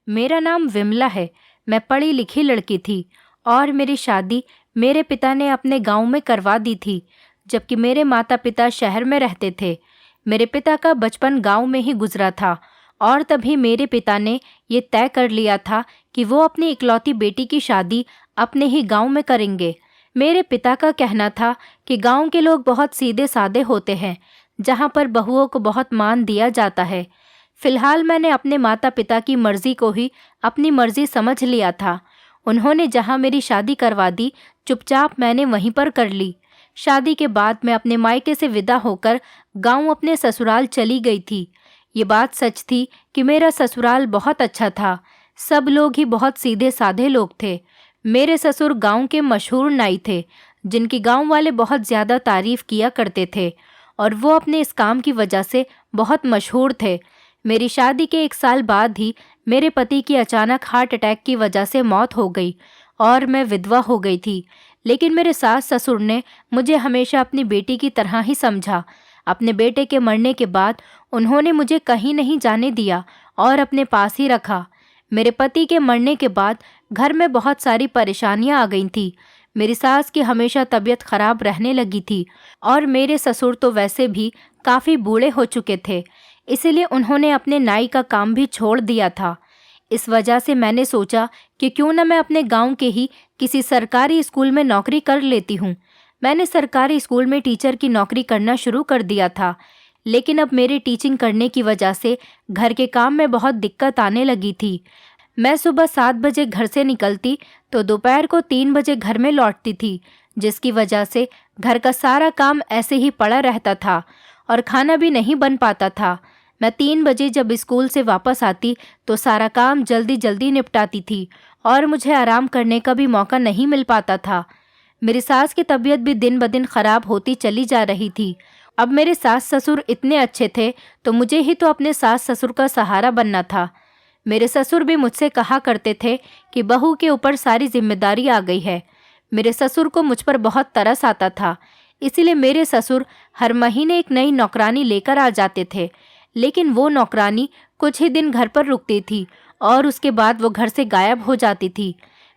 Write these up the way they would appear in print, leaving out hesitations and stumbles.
मेरा नाम विमला है। मैं पढ़ी लिखी लड़की थी और मेरी शादी मेरे पिता ने अपने गांव में करवा दी थी, जबकि मेरे माता पिता शहर में रहते थे। मेरे पिता का बचपन गांव में ही गुजरा था और तभी मेरे पिता ने ये तय कर लिया था कि वो अपनी इकलौती बेटी की शादी अपने ही गांव में करेंगे। मेरे पिता का कहना था कि गांव के लोग बहुत सीधे साधे होते हैं, जहां पर बहुओं को बहुत मान दिया जाता है। फिलहाल मैंने अपने माता पिता की मर्जी को ही अपनी मर्जी समझ लिया था। उन्होंने जहां मेरी शादी करवा दी, चुपचाप मैंने वहीं पर कर ली। शादी के बाद मैं अपने मायके से विदा होकर गांव अपने ससुराल चली गई थी। ये बात सच थी कि मेरा ससुराल बहुत अच्छा था। सब लोग ही बहुत सीधे साधे लोग थे। मेरे ससुर गांव के मशहूर नाई थे, जिनकी गांव वाले बहुत ज़्यादा तारीफ किया करते थे और वो अपने इस काम की वजह से बहुत मशहूर थे। मेरी शादी के 1 साल बाद ही मेरे पति की अचानक हार्ट अटैक की वजह से मौत हो गई और मैं विधवा हो गई थी। लेकिन मेरे सास ससुर ने मुझे हमेशा अपनी बेटी की तरह ही समझा। अपने बेटे के मरने के बाद उन्होंने मुझे कहीं नहीं जाने दिया और अपने पास ही रखा। मेरे पति के मरने के बाद घर में बहुत सारी परेशानियां आ गई थी। मेरी सास की हमेशा तबीयत खराब रहने लगी थी और मेरे ससुर तो वैसे भी काफ़ी बूढ़े हो चुके थे, इसीलिए उन्होंने अपने नाई का काम भी छोड़ दिया था। इस वजह से मैंने सोचा कि क्यों न मैं अपने गांव के ही किसी सरकारी स्कूल में नौकरी कर लेती हूँ। मैंने सरकारी स्कूल में टीचर की नौकरी करना शुरू कर दिया था, लेकिन अब मेरे टीचिंग करने की वजह से घर के काम में बहुत दिक्कत आने लगी थी। मैं सुबह 7 बजे घर से निकलती तो दोपहर को 3 बजे घर में लौटती थी, जिसकी वजह से घर का सारा काम ऐसे ही पड़ा रहता था और खाना भी नहीं बन पाता था। मैं 3 बजे जब स्कूल से वापस आती तो सारा काम जल्दी जल्दी निपटाती थी और मुझे आराम करने का भी मौका नहीं मिल पाता था। मेरी सास की तबीयत भी दिन ब दिन ख़राब होती चली जा रही थी। अब मेरे सास ससुर इतने अच्छे थे तो मुझे ही तो अपने सास ससुर का सहारा बनना था। मेरे ससुर भी मुझसे कहा करते थे कि बहू के ऊपर सारी जिम्मेदारी आ गई है। मेरे ससुर को मुझ पर बहुत तरस आता था, इसीलिए मेरे ससुर हर महीने एक नई नौकरानी लेकर आ जाते थे। लेकिन वो नौकरानी कुछ ही दिन घर पर रुकती थी और उसके बाद वो घर से गायब हो जाती थी।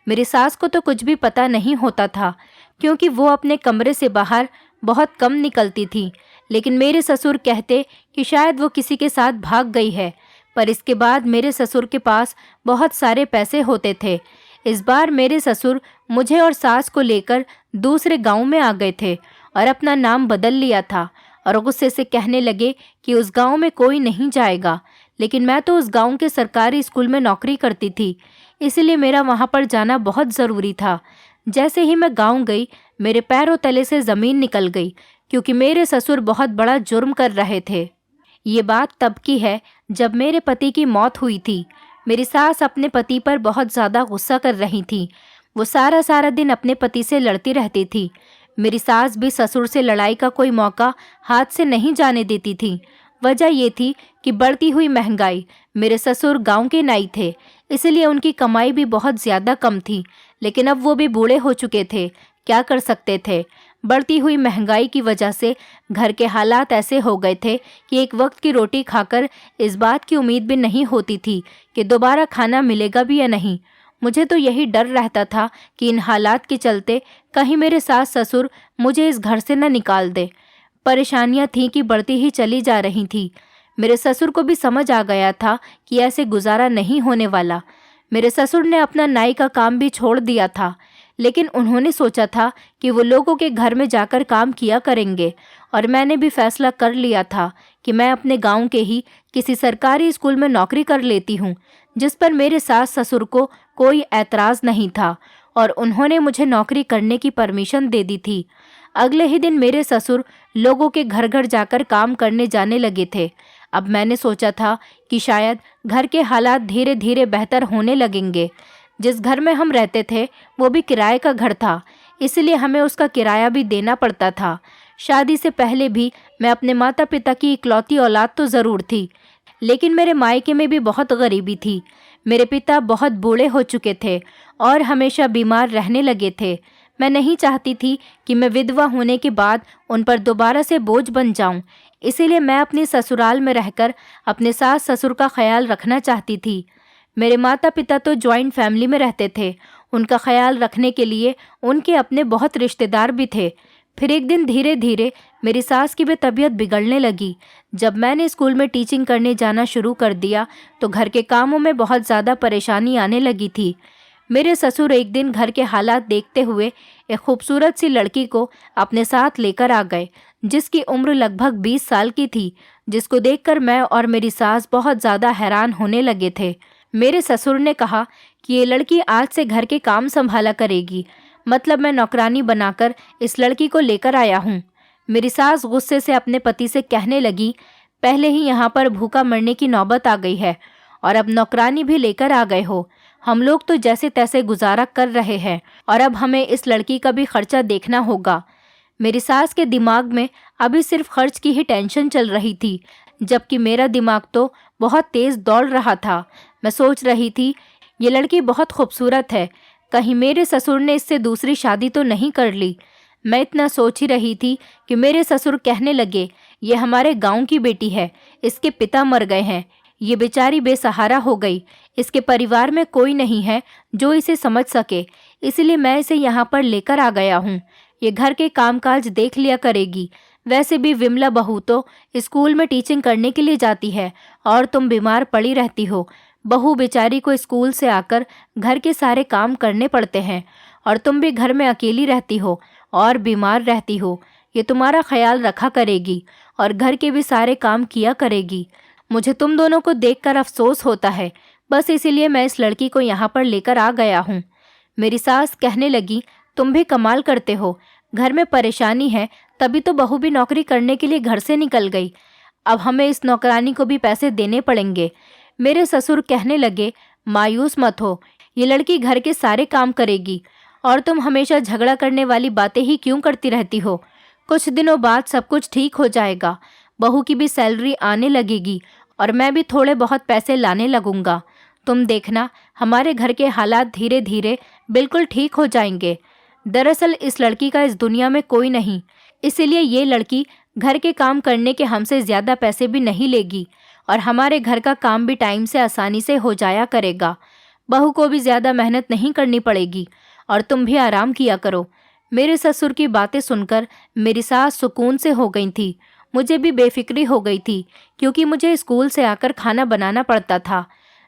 मेरी सास को तो कुछ भी पता नहीं होता था, क्योंकि वो अपने कमरे से बाहर बहुत कम निकलती थी। लेकिन मेरे ससुर कहते कि शायद वो किसी के साथ भाग गई है। पर इसके बाद मेरे ससुर के पास बहुत सारे पैसे होते थे। इस बार मेरे ससुर मुझे और सास को लेकर दूसरे गांव में आ गए थे और अपना नाम बदल लिया था और गुस्से से कहने लगे कि उस गांव में कोई नहीं जाएगा। लेकिन मैं तो उस गांव के सरकारी स्कूल में नौकरी करती थी, इसलिए मेरा वहां पर जाना बहुत ज़रूरी था। जैसे ही मैं गांव गई, मेरे पैरों तले से ज़मीन निकल गई, क्योंकि मेरे ससुर बहुत बड़ा जुर्म कर रहे थे। ये बात तब की है जब मेरे पति की मौत हुई थी। मेरी सास अपने पति पर बहुत ज़्यादा गुस्सा कर रही थी। वो सारा सारा दिन अपने पति से लड़ती रहती थी। मेरी सास भी ससुर से लड़ाई का कोई मौका हाथ से नहीं जाने देती थी। वजह ये थी कि बढ़ती हुई महंगाई। मेरे ससुर गांव के नाई थे, इसलिए उनकी कमाई भी बहुत ज़्यादा कम थी। लेकिन अब वो भी बूढ़े हो चुके थे, क्या कर सकते थे। बढ़ती हुई महंगाई की वजह से घर के हालात ऐसे हो गए थे कि एक वक्त की रोटी खाकर इस बात की उम्मीद भी नहीं होती थी कि दोबारा खाना मिलेगा भी या नहीं। मुझे तो यही डर रहता था कि इन हालात के चलते कहीं मेरे सास ससुर मुझे इस घर से न निकाल दे। परेशानियां थीं कि बढ़ती ही चली जा रही थी। मेरे ससुर को भी समझ आ गया था कि ऐसे गुजारा नहीं होने वाला। मेरे ससुर ने अपना नाई का काम भी छोड़ दिया था, लेकिन उन्होंने सोचा था कि वो लोगों के घर में जाकर काम किया करेंगे और मैंने भी फैसला कर लिया था कि मैं अपने गांव के ही किसी सरकारी स्कूल में नौकरी कर लेती हूँ, जिस पर मेरे सास ससुर को कोई ऐतराज़ नहीं था और उन्होंने मुझे नौकरी करने की परमिशन दे दी थी। अगले ही दिन मेरे ससुर लोगों के घर घर जाकर काम करने जाने लगे थे। अब मैंने सोचा था कि शायद घर के हालात धीरे धीरे बेहतर होने लगेंगे। जिस घर में हम रहते थे वो भी किराए का घर था, इसलिए हमें उसका किराया भी देना पड़ता था। शादी से पहले भी मैं अपने माता पिता की इकलौती औलाद तो ज़रूर थी, लेकिन मेरे मायके में भी बहुत गरीबी थी। मेरे पिता बहुत बूढ़े हो चुके थे और हमेशा बीमार रहने लगे थे। मैं नहीं चाहती थी कि मैं विधवा होने के बाद उन पर दोबारा से बोझ बन जाऊं, इसीलिए मैं अपने ससुराल में रहकर अपने सास ससुर का ख्याल रखना चाहती थी। मेरे माता पिता तो जॉइंट फैमिली में रहते थे। उनका ख्याल रखने के लिए उनके अपने बहुत रिश्तेदार भी थे। फिर एक दिन धीरे धीरे मेरी सास की भी तबीयत बिगड़ने लगी। जब मैंने स्कूल में टीचिंग करने जाना शुरू कर दिया तो घर के कामों में बहुत ज़्यादा परेशानी आने लगी थी। मेरे ससुर एक दिन घर के हालात देखते हुए एक खूबसूरत सी लड़की को अपने साथ लेकर आ गए, जिसकी उम्र लगभग 20 साल की थी, जिसको देखकर मैं और मेरी सास बहुत ज़्यादा हैरान होने लगे थे। मेरे ससुर ने कहा कि ये लड़की आज से घर के काम संभाला करेगी, मतलब मैं नौकरानी बनाकर इस लड़की को लेकर आया हूँ। मेरी सास गुस्से से अपने पति से कहने लगी, पहले ही यहाँ पर भूखा मरने की नौबत आ गई है और अब नौकरानी भी लेकर आ गए हो। हम लोग तो जैसे तैसे गुजारा कर रहे हैं और अब हमें इस लड़की का भी खर्चा देखना होगा। मेरी सास के दिमाग में अभी सिर्फ खर्च की ही टेंशन चल रही थी, जबकि मेरा दिमाग तो बहुत तेज दौड़ रहा था। मैं सोच रही थी, ये लड़की बहुत खूबसूरत है, कहीं मेरे ससुर ने इससे दूसरी शादी तो नहीं कर ली। मैं इतना सोच ही रही थी कि मेरे ससुर कहने लगे, ये हमारे गांव की बेटी है, इसके पिता मर गए हैं, ये बेचारी बेसहारा हो गई, इसके परिवार में कोई नहीं है जो इसे समझ सके, इसलिए मैं इसे यहाँ पर लेकर आ गया हूँ। ये घर के कामकाज देख लिया करेगी। वैसे भी विमला बहू तो स्कूल में टीचिंग करने के लिए जाती है और तुम बीमार पड़ी रहती हो। बहू बेचारी को स्कूल से आकर घर के सारे काम करने पड़ते हैं और तुम भी घर में अकेली रहती हो और बीमार रहती हो। ये तुम्हारा ख्याल रखा करेगी और घर के भी सारे काम किया करेगी। मुझे तुम दोनों को देखकर अफसोस होता है, बस इसीलिए मैं इस लड़की को यहाँ पर लेकर आ गया हूँ। मेरी सास कहने लगी, तुम भी कमाल करते हो, घर में परेशानी है तभी तो बहू भी नौकरी करने के लिए घर से निकल गई, अब हमें इस नौकरानी को भी पैसे देने पड़ेंगे। मेरे ससुर कहने लगे, मायूस मत हो, ये लड़की घर के सारे काम करेगी और तुम हमेशा झगड़ा करने वाली बातें ही क्यों करती रहती हो। कुछ दिनों बाद सब कुछ ठीक हो जाएगा, बहू की भी सैलरी आने लगेगी और मैं भी थोड़े बहुत पैसे लाने लगूंगा। तुम देखना, हमारे घर के हालात धीरे धीरे बिल्कुल ठीक हो जाएंगे। दरअसल इस लड़की का इस दुनिया में कोई नहीं, इसीलिए ये लड़की घर के काम करने के हमसे ज़्यादा पैसे भी नहीं लेगी और हमारे घर का काम भी टाइम से आसानी से हो जाया करेगा। बहू को भी ज़्यादा मेहनत नहीं करनी पड़ेगी और तुम भी आराम किया करो। मेरे ससुर की बातें सुनकर मेरी सास सुकून से हो गई थी। मुझे भी बेफिक्री हो गई थी, क्योंकि मुझे स्कूल से आकर खाना बनाना पड़ता था,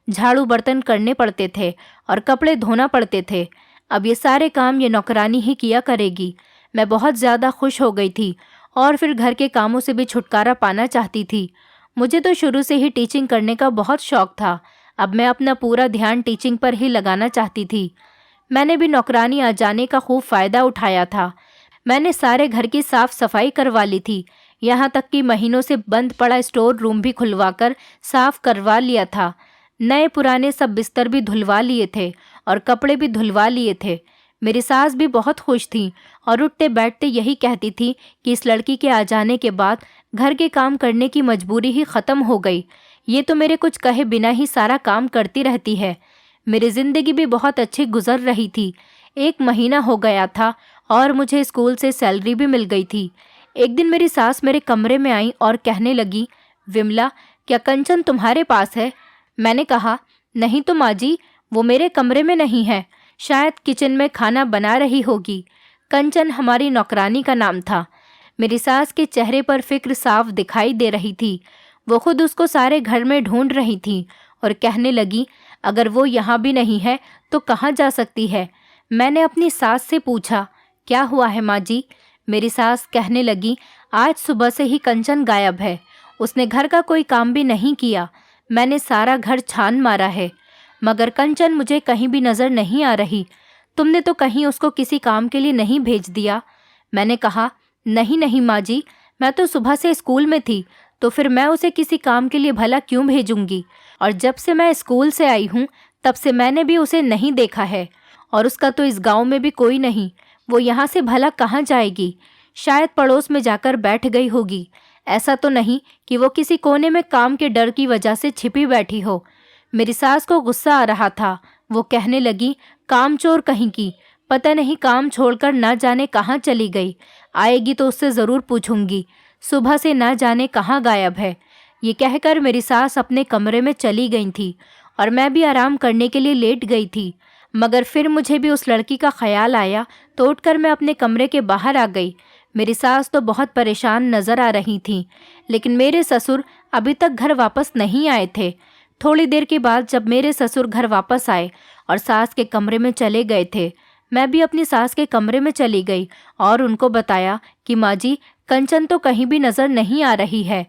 झाड़ू बर्तन करने पड़ते थे और कपड़े धोना पड़ते थे। अब ये सारे काम ये नौकरानी ही किया करेगी। मैं बहुत ज़्यादा खुश हो गई थी और फिर घर के कामों से भी छुटकारा पाना चाहती थी। मुझे तो शुरू से ही टीचिंग करने का बहुत शौक था। अब मैं अपना पूरा ध्यान टीचिंग पर ही लगाना चाहती थी। मैंने भी नौकरानी आ जाने का खूब फ़ायदा उठाया था। मैंने सारे घर की साफ़ सफाई करवा ली थी, यहाँ तक कि महीनों से बंद पड़ा स्टोर रूम भी खुलवाकर साफ़ करवा लिया था। नए पुराने सब बिस्तर भी धुलवा लिए थे और कपड़े भी धुलवा लिए थे। मेरी सास भी बहुत खुश थी और उठते बैठते यही कहती थी कि इस लड़की के आ जाने के बाद घर के काम करने की मजबूरी ही ख़त्म हो गई। ये तो मेरे कुछ कहे बिना ही सारा काम करती रहती है। मेरी ज़िंदगी भी बहुत अच्छी गुजर रही थी। 1 महीना हो गया था और मुझे स्कूल से सैलरी भी मिल गई थी। एक दिन मेरी सास मेरे कमरे में आई और कहने लगी, विमला, क्या कंचन तुम्हारे पास है? मैंने कहा, नहीं तो माँ जी, वो मेरे कमरे में नहीं है, शायद किचन में खाना बना रही होगी। कंचन हमारी नौकरानी का नाम था। मेरी सास के चेहरे पर फिक्र साफ दिखाई दे रही थी। वो खुद उसको सारे घर में ढूंढ रही थी और कहने लगी, अगर वो यहाँ भी नहीं है तो कहाँ जा सकती है? मैंने अपनी सास से पूछा, क्या हुआ है माँ जी? मेरी सास कहने लगी, आज सुबह से ही कंचन गायब है, उसने घर का कोई काम भी नहीं किया। मैंने सारा घर छान मारा है, मगर कंचन मुझे कहीं भी नज़र नहीं आ रही। तुमने तो कहीं उसको किसी काम के लिए नहीं भेज दिया? मैंने कहा, नहीं नहीं माँ जी, मैं तो सुबह से स्कूल में थी, तो फिर मैं उसे किसी काम के लिए भला क्यों भेजूंगी? और जब से मैं स्कूल से आई हूँ तब से मैंने भी उसे नहीं देखा है और उसका तो इस गांव में भी कोई नहीं। वो यहाँ से भला कहाँ जाएगी? शायद पड़ोस में जाकर बैठ गई होगी। ऐसा तो नहीं कि वो किसी कोने में काम के डर की वजह से छिपी बैठी हो। मेरी सास को गुस्सा आ रहा था। वो कहने लगी, कामचोर कहीं की, पता नहीं काम छोड़कर ना जाने कहाँ चली गई। आएगी तो उससे ज़रूर पूछूंगी, सुबह से ना जाने कहाँ गायब है। ये कहकर मेरी सास अपने कमरे में चली गई थी और मैं भी आराम करने के लिए लेट गई थी। मगर फिर मुझे भी उस लड़की का ख्याल आया तो उठकर मैं अपने कमरे के बाहर आ गई। मेरी सास तो बहुत परेशान नज़र आ रही थी, लेकिन मेरे ससुर अभी तक घर वापस नहीं आए थे। थोड़ी देर के बाद जब मेरे ससुर घर वापस आए और सास के कमरे में चले गए थे, मैं भी अपनी सास के कमरे में चली गई और उनको बताया कि माँ जी, कंचन तो कहीं भी नज़र नहीं आ रही है।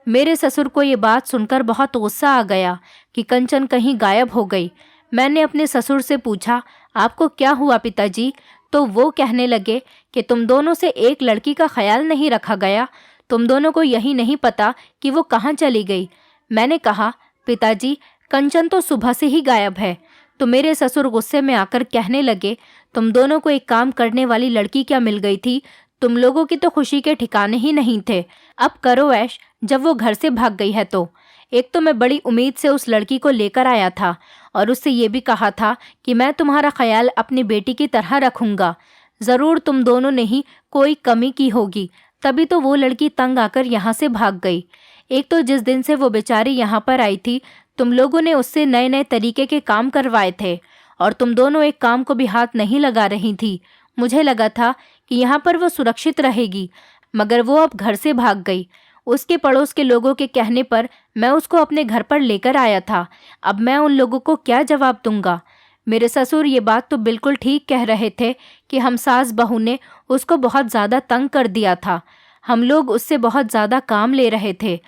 मेरे ससुर को ये बात सुनकर बहुत गुस्सा आ गया कि कंचन कहीं गायब हो गई। मैंने अपने ससुर से पूछा, आपको क्या हुआ पिताजी? तो वो कहने लगे कि तुम दोनों से एक लड़की का ख्याल नहीं रखा गया, तुम दोनों को यही नहीं पता कि वो कहाँ चली गई। मैंने कहा, पिताजी, कंचन तो सुबह से ही गायब है। तो मेरे ससुर गुस्से में आकर कहने लगे, तुम दोनों को एक काम करने वाली लड़की क्या मिल गई थी? तुम लोगों की तो खुशी के ठिकाने ही नहीं थे। अब करो ऐश, जब वो घर से भाग गई है तो। एक तो मैं बड़ी उम्मीद से उस लड़की को लेकर आया था और उससे ये भी कहा था कि मैं तुम्हारा ख्याल अपनी बेटी की तरह रखूंगा। ज़रूर तुम दोनों ने ही कोई कमी की होगी, तभी तो वो लड़की तंग आकर यहाँ से भाग गई। एक तो जिस दिन से वो बेचारी यहाँ पर आई थी, तुम लोगों ने उससे नए नए तरीके के काम करवाए थे और तुम दोनों एक काम को भी हाथ नहीं लगा रही थी। मुझे लगा था कि यहाँ पर वो सुरक्षित रहेगी, मगर वो अब घर से भाग गई। उसके पड़ोस के लोगों के कहने पर मैं उसको अपने घर पर लेकर आया था। अब मैं उन लोगों को क्या जवाब दूंगा? मेरे ससुर ये बात तो बिल्कुल ठीक कह रहे थे कि हम सास बहू ने उसको बहुत ज़्यादा तंग कर दिया था। हम लोग उससे बहुत ज़्यादा काम ले रहे थे।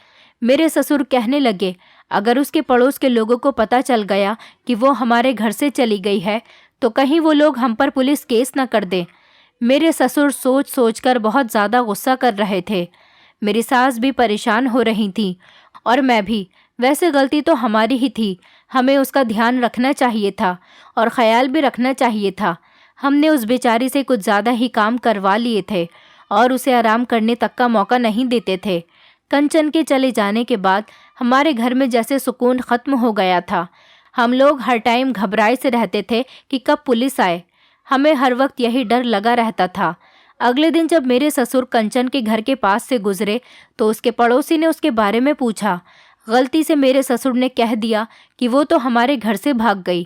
मेरे ससुर कहने लगे, अगर उसके पड़ोस के लोगों को पता चल गया कि वो हमारे घर से चली गई है तो कहीं वो लोग हम पर पुलिस केस न कर दें। मेरे ससुर सोच सोच कर बहुत ज़्यादा गुस्सा कर रहे थे। मेरी सास भी परेशान हो रही थी और मैं भी। वैसे गलती तो हमारी ही थी, हमें उसका ध्यान रखना चाहिए था और ख्याल भी रखना चाहिए था। हमने उस बेचारी से कुछ ज़्यादा ही काम करवा लिए थे और उसे आराम करने तक का मौका नहीं देते थे। कंचन के चले जाने के बाद हमारे घर में जैसे सुकून ख़त्म हो गया था। हम लोग हर टाइम घबराए से रहते थे कि कब पुलिस आए। हमें हर वक्त यही डर लगा रहता था। अगले दिन जब मेरे ससुर कंचन के घर के पास से गुजरे तो उसके पड़ोसी ने उसके बारे में पूछा। गलती से मेरे ससुर ने कह दिया कि वो तो हमारे घर से भाग गई।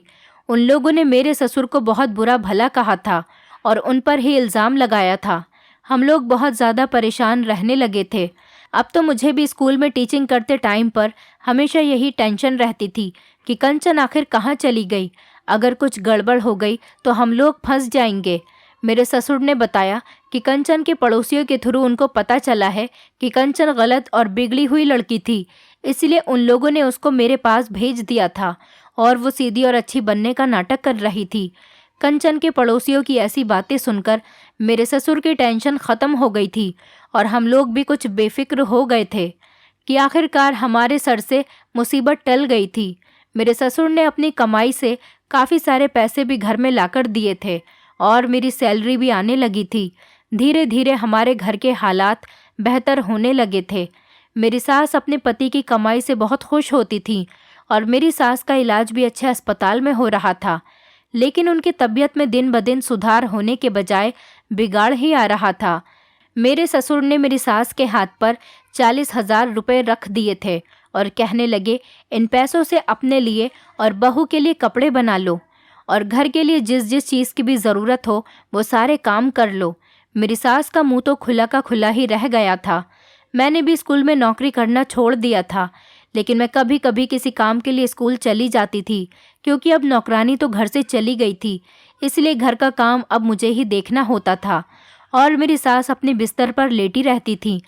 उन लोगों ने मेरे ससुर को बहुत बुरा भला कहा था और उन पर ही इल्ज़ाम लगाया था। हम लोग बहुत ज़्यादा परेशान रहने लगे थे। अब तो मुझे भी स्कूल में टीचिंग करते टाइम पर हमेशा यही टेंशन रहती थी कि कंचन आखिर कहाँ चली गई। अगर कुछ गड़बड़ हो गई तो हम लोग फंस जाएंगे। मेरे ससुर ने बताया कि कंचन के पड़ोसियों के थ्रू उनको पता चला है कि कंचन गलत और बिगड़ी हुई लड़की थी, इसलिए उन लोगों ने उसको मेरे पास भेज दिया था और वो सीधी और अच्छी बनने का नाटक कर रही थी। कंचन के पड़ोसियों की ऐसी बातें सुनकर मेरे ससुर की टेंशन ख़त्म हो गई थी और हम लोग भी कुछ बेफिक्र हो गए थे कि आखिरकार हमारे सर से मुसीबत टल गई थी। मेरे ससुर ने अपनी कमाई से काफ़ी सारे पैसे भी घर में लाकर दिए थे और मेरी सैलरी भी आने लगी थी। धीरे धीरे हमारे घर के हालात बेहतर होने लगे थे। मेरी सास अपने पति की कमाई से बहुत खुश होती थी और मेरी सास का इलाज भी अच्छे अस्पताल में हो रहा था, लेकिन उनकी तबीयत में दिन ब दिन सुधार होने के बजाय बिगाड़ ही आ रहा था। मेरे ससुर ने मेरी सास के हाथ पर 40,000 रुपये रख दिए थे और कहने लगे, इन पैसों से अपने लिए और बहू के लिए कपड़े बना लो और घर के लिए जिस जिस चीज़ की भी ज़रूरत हो वो सारे काम कर लो। मेरी सास का मुंह तो खुला का खुला ही रह गया था। मैंने भी स्कूल में नौकरी करना छोड़ दिया था, लेकिन मैं कभी कभी किसी काम के लिए स्कूल चली जाती थी, क्योंकि अब नौकरानी तो घर से चली गई थी, इसलिए घर का काम अब मुझे ही देखना होता था और मेरी सास अपने बिस्तर पर लेटी रहती थी।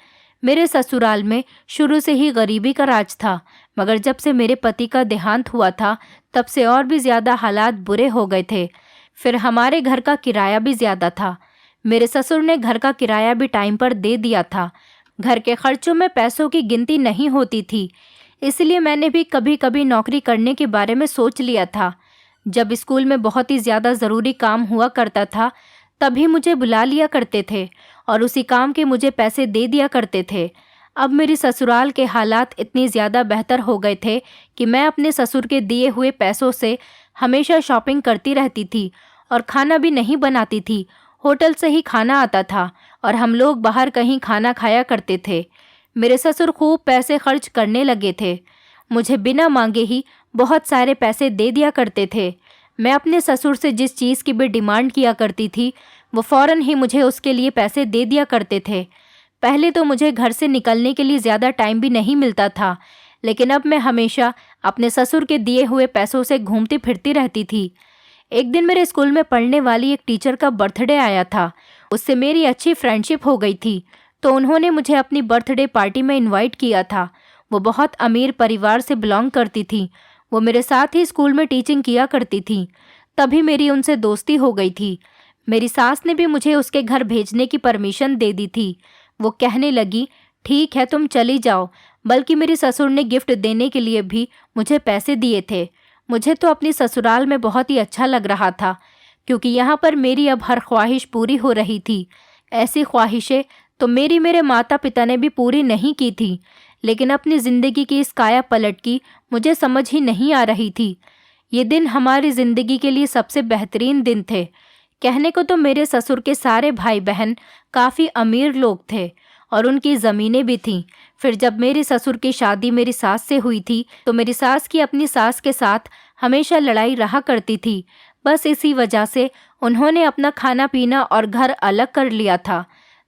मेरे ससुराल में शुरू से ही गरीबी का राज था, मगर जब से मेरे पति का देहांत हुआ था तब से और भी ज़्यादा हालात बुरे हो गए थे। फिर हमारे घर का किराया भी ज़्यादा था। मेरे ससुर ने घर का किराया भी टाइम पर दे दिया था। घर के खर्चों में पैसों की गिनती नहीं होती थी, इसलिए मैंने भी कभी कभी नौकरी करने के बारे में सोच लिया था। जब स्कूल में बहुत ही ज़्यादा ज़रूरी काम हुआ करता था तभी मुझे बुला लिया करते थे और उसी काम के मुझे पैसे दे दिया करते थे। अब मेरी ससुराल के हालात इतनी ज़्यादा बेहतर हो गए थे कि मैं अपने ससुर के दिए हुए पैसों से हमेशा शॉपिंग करती रहती थी और खाना भी नहीं बनाती थी। होटल से ही खाना आता था और हम लोग बाहर कहीं खाना खाया करते थे। मेरे ससुर खूब पैसे खर्च करने लगे थे। मुझे बिना मांगे ही बहुत सारे पैसे दे दिया करते थे। मैं अपने ससुर से जिस चीज़ की भी डिमांड किया करती थी वो फ़ौरन ही मुझे उसके लिए पैसे दे दिया करते थे। पहले तो मुझे घर से निकलने के लिए ज़्यादा टाइम भी नहीं मिलता था, लेकिन अब मैं हमेशा अपने ससुर के दिए हुए पैसों से घूमती फिरती रहती थी। एक दिन मेरे स्कूल में पढ़ने वाली एक टीचर का बर्थडे आया था। उससे मेरी अच्छी फ्रेंडशिप हो गई थी, तो उन्होंने मुझे अपनी बर्थडे पार्टी में इनवाइट किया था। वो बहुत अमीर परिवार से बिलोंग करती थी। वो मेरे साथ ही स्कूल में टीचिंग किया करती थी। तभी मेरी उनसे दोस्ती हो गई थी। मेरी सास ने भी मुझे उसके घर भेजने की परमिशन दे दी थी। वो कहने लगी, ठीक है तुम चली जाओ। बल्कि मेरे ससुर ने गिफ्ट देने के लिए भी मुझे पैसे दिए थे। मुझे तो अपनी ससुराल में बहुत ही अच्छा लग रहा था, क्योंकि यहाँ पर मेरी अब हर ख्वाहिश पूरी हो रही थी। ऐसी ख्वाहिशें तो मेरे माता पिता ने भी पूरी नहीं की थी, लेकिन अपनी ज़िंदगी की इस काया पलट की मुझे समझ ही नहीं आ रही थी। ये दिन हमारी ज़िंदगी के लिए सबसे बेहतरीन दिन थे। कहने को तो मेरे ससुर के सारे भाई बहन काफ़ी अमीर लोग थे और उनकी ज़मीनें भी थीं। फिर जब मेरे ससुर की शादी मेरी सास से हुई थी, तो मेरी सास की अपनी सास के साथ हमेशा लड़ाई रहा करती थी। बस इसी वजह से उन्होंने अपना खाना पीना और घर अलग कर लिया था।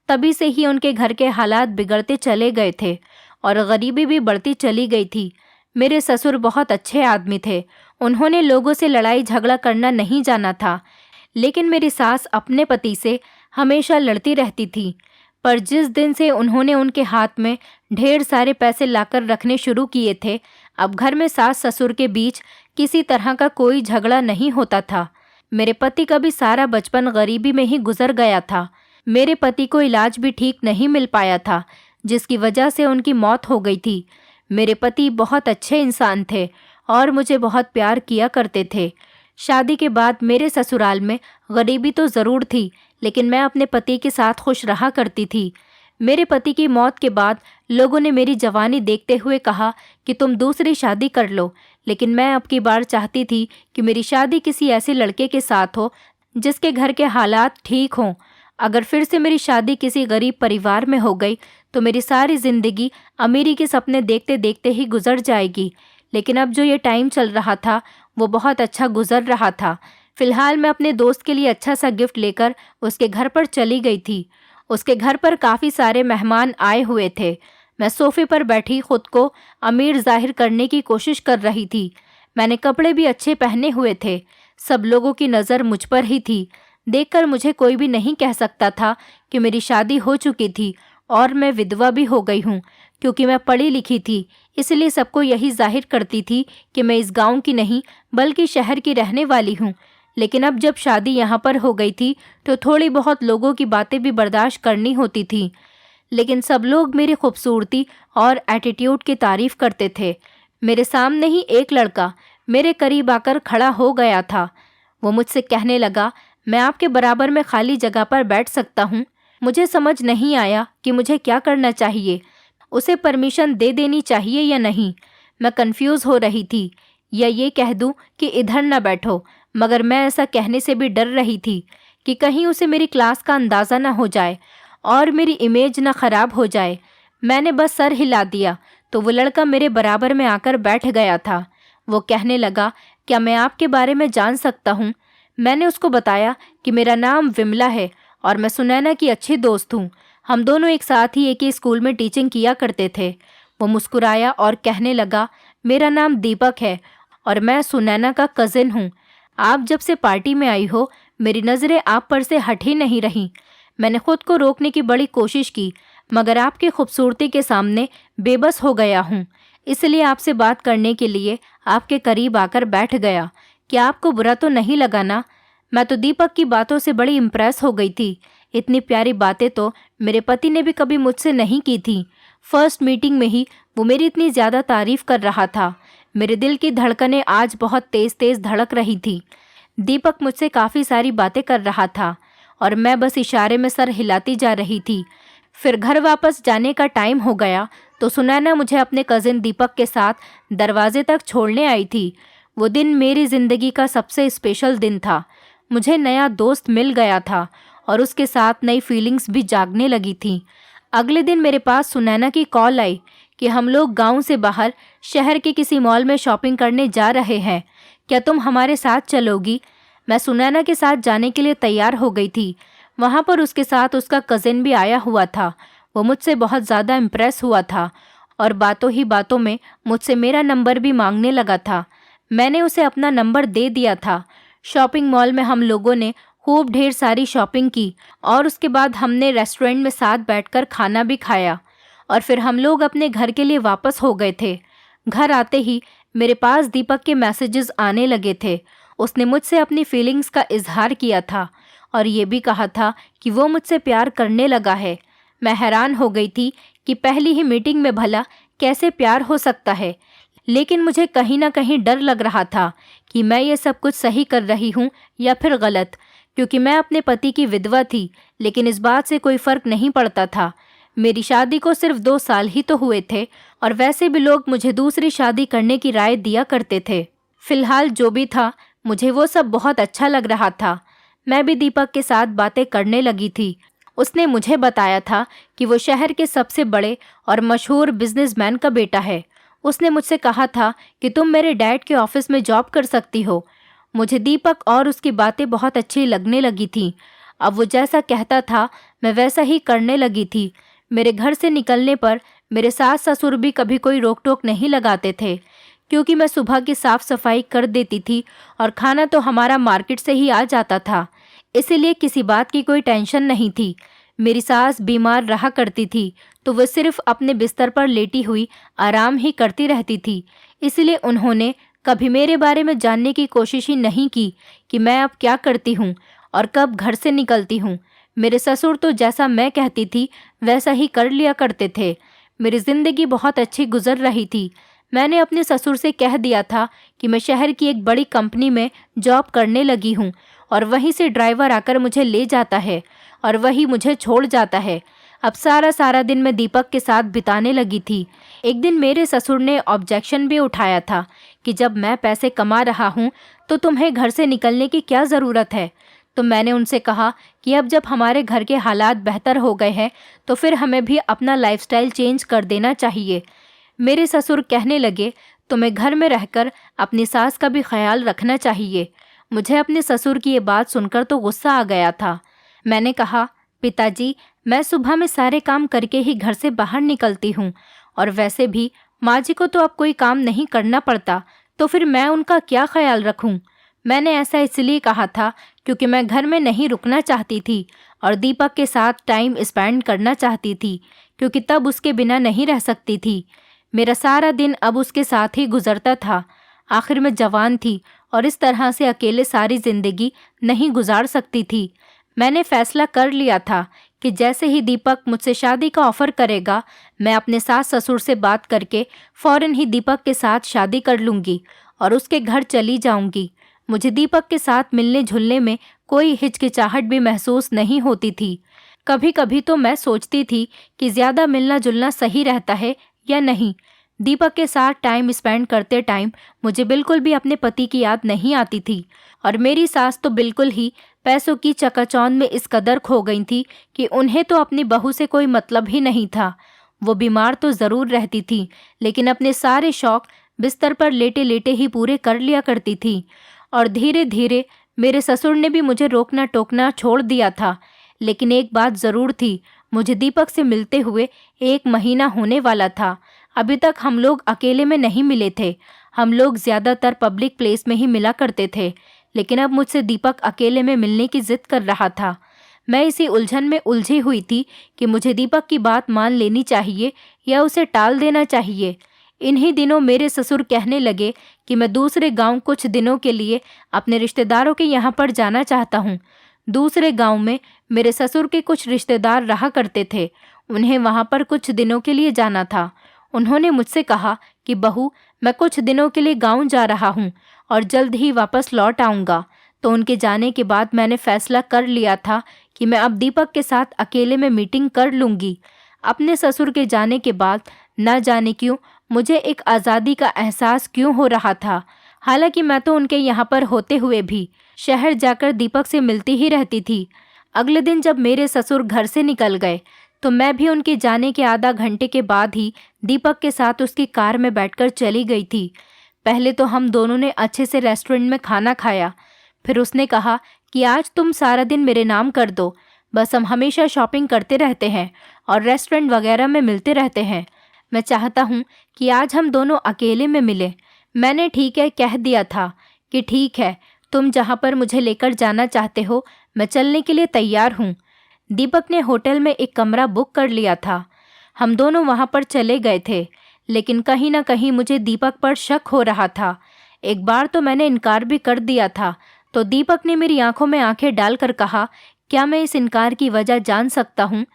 तभी से ही उनके घर के हालात बिगड़ते चले गए थे और गरीबी भी बढ़ती चली गई थी। मेरे ससुर बहुत अच्छे आदमी थे। उन्होंने लोगों से लड़ाई झगड़ा करना नहीं जाना था, लेकिन मेरी सास अपने पति से हमेशा लड़ती रहती थी। पर जिस दिन से उन्होंने उनके हाथ में ढेर सारे पैसे लाकर रखने शुरू किए थे, अब घर में सास ससुर के बीच किसी तरह का कोई झगड़ा नहीं होता था। मेरे पति का भी सारा बचपन गरीबी में ही गुजर गया था। मेरे पति को इलाज भी ठीक नहीं मिल पाया था, जिसकी वजह से उनकी मौत हो गई थी। मेरे पति बहुत अच्छे इंसान थे और मुझे बहुत प्यार किया करते थे। शादी के बाद मेरे ससुराल में गरीबी तो ज़रूर थी, लेकिन मैं अपने पति के साथ खुश रहा करती थी। मेरे पति की मौत के बाद लोगों ने मेरी जवानी देखते हुए कहा कि तुम दूसरी शादी कर लो, लेकिन मैं अब की बार चाहती थी कि मेरी शादी किसी ऐसे लड़के के साथ हो जिसके घर के हालात ठीक हों। अगर फिर से मेरी शादी किसी गरीब परिवार में हो गई तो मेरी सारी ज़िंदगी अमीरी के सपने देखते देखते ही गुजर जाएगी। लेकिन अब जो ये टाइम चल रहा था वो बहुत अच्छा गुजर रहा था। फिलहाल मैं अपने दोस्त के लिए अच्छा सा गिफ्ट लेकर उसके घर पर चली गई थी। उसके घर पर काफ़ी सारे मेहमान आए हुए थे। मैं सोफे पर बैठी खुद को अमीर जाहिर करने की कोशिश कर रही थी। मैंने कपड़े भी अच्छे पहने हुए थे। सब लोगों की नज़र मुझ पर ही थी। देखकर मुझे कोई भी नहीं कह सकता था कि मेरी शादी हो चुकी थी और मैं विधवा भी हो गई हूँ, क्योंकि मैं पढ़ी लिखी थी। इसलिए सबको यही जाहिर करती थी कि मैं इस गांव की नहीं बल्कि शहर की रहने वाली हूँ। लेकिन अब जब शादी यहाँ पर हो गई थी तो थोड़ी बहुत लोगों की बातें भी बर्दाश्त करनी होती थी। लेकिन सब लोग मेरी खूबसूरती और एटीट्यूड की तारीफ़ करते थे। मेरे सामने ही एक लड़का मेरे करीब आकर खड़ा हो गया था। वो मुझसे कहने लगा, मैं आपके बराबर में खाली जगह पर बैठ सकता हूँ। मुझे समझ नहीं आया कि मुझे क्या करना चाहिए, उसे परमिशन दे देनी चाहिए या नहीं। मैं कंफ्यूज हो रही थी, या ये कह दूँ कि इधर ना बैठो, मगर मैं ऐसा कहने से भी डर रही थी कि कहीं उसे मेरी क्लास का अंदाज़ा ना हो जाए और मेरी इमेज ना ख़राब हो जाए। मैंने बस सर हिला दिया तो वो लड़का मेरे बराबर में आकर बैठ गया था। वो कहने लगा, क्या मैं आपके बारे में जान सकता हूँ? मैंने उसको बताया कि मेरा नाम विमला है और मैं सुनैना की अच्छी दोस्त हूँ। हम दोनों एक साथ ही एक ही स्कूल में टीचिंग किया करते थे। वो मुस्कुराया और कहने लगा, मेरा नाम दीपक है और मैं सुनैना का कज़िन हूँ। आप जब से पार्टी में आई हो मेरी नज़रें आप पर से हट ही नहीं रहीं। मैंने खुद को रोकने की बड़ी कोशिश की, मगर आपकी खूबसूरती के सामने बेबस हो गया हूँ। इसलिए आपसे बात करने के लिए आपके करीब आकर बैठ गया। क्या आपको बुरा तो नहीं लगा ना? मैं तो दीपक की बातों से बड़ी इम्प्रेस हो गई थी। इतनी प्यारी बातें तो मेरे पति ने भी कभी मुझसे नहीं की थी। फर्स्ट मीटिंग में ही वो मेरी इतनी ज़्यादा तारीफ़ कर रहा था। मेरे दिल की धड़कनें आज बहुत तेज़ तेज़ धड़क रही थी। दीपक मुझसे काफ़ी सारी बातें कर रहा था और मैं बस इशारे में सर हिलाती जा रही थी। फिर घर वापस जाने का टाइम हो गया तो सुनैना मुझे अपने कज़िन दीपक के साथ दरवाजे तक छोड़ने आई थी। वो दिन मेरी ज़िंदगी का सबसे स्पेशल दिन था। मुझे नया दोस्त मिल गया था और उसके साथ नई फीलिंग्स भी जागने लगी थी। अगले दिन मेरे पास सुनैना की कॉल आई कि हम लोग गांव से बाहर शहर के किसी मॉल में शॉपिंग करने जा रहे हैं, क्या तुम हमारे साथ चलोगी? मैं सुनैना के साथ जाने के लिए तैयार हो गई थी। वहाँ पर उसके साथ उसका कजिन भी आया हुआ था। वो मुझसे बहुत ज़्यादा इम्प्रेस हुआ था और बातों ही बातों में मुझसे मेरा नंबर भी मांगने लगा था। मैंने उसे अपना नंबर दे दिया था। शॉपिंग मॉल में हम लोगों ने खूब ढेर सारी शॉपिंग की और उसके बाद हमने रेस्टोरेंट में साथ बैठकर खाना भी खाया और फिर हम लोग अपने घर के लिए वापस हो गए थे। घर आते ही मेरे पास दीपक के मैसेजेस आने लगे थे। उसने मुझसे अपनी फीलिंग्स का इजहार किया था और ये भी कहा था कि वो मुझसे प्यार करने लगा है। मैं हैरान हो गई थी कि पहली ही मीटिंग में भला कैसे प्यार हो सकता है, लेकिन मुझे कहीं ना कहीं डर लग रहा था कि मैं ये सब कुछ सही कर रही हूँ या फिर गलत, क्योंकि मैं अपने पति की विधवा थी। लेकिन इस बात से कोई फर्क नहीं पड़ता था। मेरी शादी को सिर्फ 2 साल ही तो हुए थे और वैसे भी लोग मुझे दूसरी शादी करने की राय दिया करते थे। फिलहाल जो भी था, मुझे वो सब बहुत अच्छा लग रहा था। मैं भी दीपक के साथ बातें करने लगी थी। उसने मुझे बताया था कि वो शहर के सबसे बड़े और मशहूर बिजनेसमैन का बेटा है। उसने मुझसे कहा था कि तुम मेरे डैड के ऑफिस में जॉब कर सकती हो। मुझे दीपक और उसकी बातें बहुत अच्छी लगने लगी थी। अब वो जैसा कहता था मैं वैसा ही करने लगी थी। मेरे घर से निकलने पर मेरे सास ससुर भी कभी कोई रोक टोक नहीं लगाते थे, क्योंकि मैं सुबह की साफ सफाई कर देती थी और खाना तो हमारा मार्केट से ही आ जाता था, इसीलिए किसी बात की कोई टेंशन नहीं थी। मेरी सास बीमार रहा करती थी तो वह सिर्फ अपने बिस्तर पर लेटी हुई आराम ही करती रहती थी, इसलिए उन्होंने कभी मेरे बारे में जानने की कोशिश ही नहीं की कि मैं अब क्या करती हूँ और कब घर से निकलती हूँ। मेरे ससुर तो जैसा मैं कहती थी वैसा ही कर लिया करते थे। मेरी ज़िंदगी बहुत अच्छी गुजर रही थी। मैंने अपने ससुर से कह दिया था कि मैं शहर की एक बड़ी कंपनी में जॉब करने लगी हूँ और वहीं से ड्राइवर आकर मुझे ले जाता है और वही मुझे छोड़ जाता है। अब सारा दिन मैं दीपक के साथ बिताने लगी थी। एक दिन मेरे ससुर ने ऑब्जेक्शन भी उठाया था कि जब मैं पैसे कमा रहा हूँ तो तुम्हें घर से निकलने की क्या ज़रूरत है। तो मैंने उनसे कहा कि अब जब हमारे घर के हालात बेहतर हो गए हैं तो फिर हमें भी अपना लाइफस्टाइल चेंज कर देना चाहिए। मेरे ससुर कहने लगे, तुम्हें घर में रहकर अपनी सास का भी ख्याल रखना चाहिए। मुझे अपने ससुर की ये बात सुनकर तो गुस्सा आ गया था। मैंने कहा, पिताजी, मैं सुबह में सारे काम करके ही घर से बाहर निकलती हूँ और वैसे भी माँ जी को तो अब कोई काम नहीं करना पड़ता, तो फिर मैं उनका क्या ख्याल रखूँ। मैंने ऐसा इसलिए कहा था क्योंकि मैं घर में नहीं रुकना चाहती थी और दीपक के साथ टाइम स्पेंड करना चाहती थी, क्योंकि तब उसके बिना नहीं रह सकती थी। मेरा सारा दिन अब उसके साथ ही गुजरता था। आखिर मैं जवान थी और इस तरह से अकेले सारी जिंदगी नहीं गुजार सकती थी। मैंने फैसला कर लिया था कि जैसे ही दीपक मुझसे शादी का ऑफर करेगा, मैं अपने सास ससुर से बात करके फौरन ही दीपक के साथ शादी कर लूँगी और उसके घर चली जाऊँगी। मुझे दीपक के साथ मिलने जुलने में कोई हिचकिचाहट भी महसूस नहीं होती थी। कभी कभी तो मैं सोचती थी कि ज़्यादा मिलना जुलना सही रहता है या नहीं। दीपक के साथ टाइम स्पेंड करते टाइम मुझे बिल्कुल भी अपने पति की याद नहीं आती थी और मेरी सास तो बिल्कुल ही पैसों की चकाचौंध में इस कदर खो गई थी कि उन्हें तो अपनी बहू से कोई मतलब ही नहीं था। वो बीमार तो ज़रूर रहती थी, लेकिन अपने सारे शौक बिस्तर पर लेटे लेटे ही पूरे कर लिया करती थी। और धीरे धीरे मेरे ससुर ने भी मुझे रोकना टोकना छोड़ दिया था। लेकिन एक बात ज़रूर थी, मुझे दीपक से मिलते हुए 1 महीना होने वाला था। अभी तक हम लोग अकेले में नहीं मिले थे। हम लोग ज़्यादातर पब्लिक प्लेस में ही मिला करते थे, लेकिन अब मुझसे दीपक अकेले में मिलने की जिद कर रहा था। मैं इसी उलझन में उलझी हुई थी कि मुझे दीपक की बात मान लेनी चाहिए या उसे टाल देना चाहिए। इन्हीं दिनों मेरे ससुर कहने लगे कि मैं दूसरे गांव कुछ दिनों के लिए अपने रिश्तेदारों के यहाँ पर जाना चाहता हूँ। दूसरे गांव में मेरे ससुर के कुछ रिश्तेदार रहा करते थे। उन्हें वहाँ पर कुछ दिनों के लिए जाना था। उन्होंने मुझसे कहा कि बहू, मैं कुछ दिनों के लिए गांव जा रहा हूँ और जल्द ही वापस लौट आऊँगा। तो उनके जाने के बाद मैंने फैसला कर लिया था कि मैं अब दीपक के साथ अकेले में मीटिंग कर लूँगी। अपने ससुर के जाने के बाद न जाने क्यों मुझे एक आज़ादी का एहसास क्यों हो रहा था। हालांकि मैं तो उनके यहाँ पर होते हुए भी शहर जाकर दीपक से मिलती ही रहती थी। अगले दिन जब मेरे ससुर घर से निकल गए तो मैं भी उनके जाने के आधा घंटे के बाद ही दीपक के साथ उसकी कार में बैठकर चली गई थी। पहले तो हम दोनों ने अच्छे से रेस्टोरेंट में खाना खाया। फिर उसने कहा कि आज तुम सारा दिन मेरे नाम कर दो, बस हम हमेशा शॉपिंग करते रहते हैं और रेस्टोरेंट वगैरह में मिलते रहते हैं। मैं चाहता हूँ कि आज हम दोनों अकेले में मिलें। मैंने ठीक है कह दिया था कि ठीक है, तुम जहाँ पर मुझे लेकर जाना चाहते हो मैं चलने के लिए तैयार हूँ। दीपक ने होटल में एक कमरा बुक कर लिया था। हम दोनों वहाँ पर चले गए थे, लेकिन कहीं ना कहीं मुझे दीपक पर शक हो रहा था। एक बार तो मैंने इनकार भी कर दिया था, तो दीपक ने मेरी आंखों में आंखें डालकर कहा, क्या मैं इस इनकार की वजह जान सकता हूँ?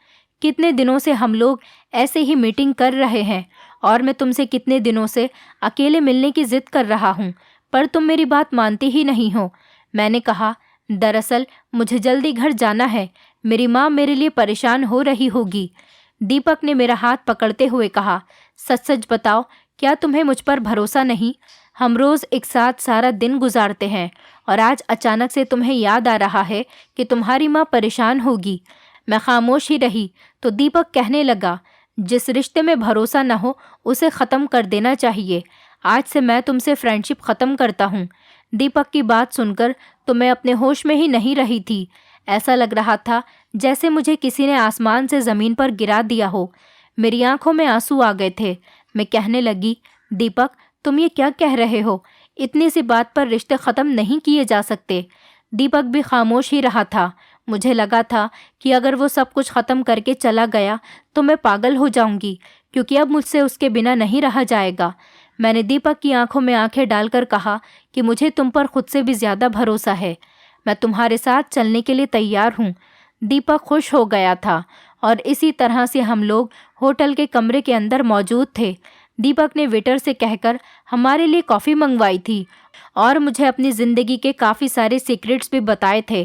कितने दिनों से हम लोग ऐसे ही मीटिंग कर रहे हैं और मैं तुमसे कितने दिनों से अकेले मिलने की जिद कर रहा हूँ, पर तुम मेरी बात मानते ही नहीं हो। मैंने कहा, दरअसल मुझे जल्दी घर जाना है, मेरी माँ मेरे लिए परेशान हो रही होगी। दीपक ने मेरा हाथ पकड़ते हुए कहा, सच सच बताओ, क्या तुम्हें मुझ पर भरोसा नहीं? हम रोज़ एक साथ सारा दिन गुजारते हैं और आज अचानक से तुम्हें याद आ रहा है कि तुम्हारी माँ परेशान होगी। मैं खामोश ही रही तो दीपक कहने लगा, जिस रिश्ते में भरोसा न हो उसे ख़त्म कर देना चाहिए। आज से मैं तुमसे फ्रेंडशिप ख़त्म करता हूँ। दीपक की बात सुनकर तो मैं अपने होश में ही नहीं रही थी। ऐसा लग रहा था जैसे मुझे किसी ने आसमान से ज़मीन पर गिरा दिया हो। मेरी आंखों में आंसू आ गए थे। मैं कहने लगी, दीपक तुम ये क्या कह रहे हो? इतनी सी बात पर रिश्ते ख़त्म नहीं किए जा सकते। दीपक भी खामोश ही रहा था। मुझे लगा था कि अगर वो सब कुछ ख़त्म करके चला गया तो मैं पागल हो जाऊंगी, क्योंकि अब मुझसे उसके बिना नहीं रहा जाएगा। मैंने दीपक की आंखों में आंखें डालकर कहा कि मुझे तुम पर खुद से भी ज़्यादा भरोसा है। मैं तुम्हारे साथ चलने के लिए तैयार हूँ। दीपक खुश हो गया था और इसी तरह से हम लोग होटल के कमरे के अंदर मौजूद थे। दीपक ने वेटर से कहकर हमारे लिए कॉफ़ी मंगवाई थी और मुझे अपनी ज़िंदगी के काफ़ी सारे सीक्रेट्स भी बताए थे।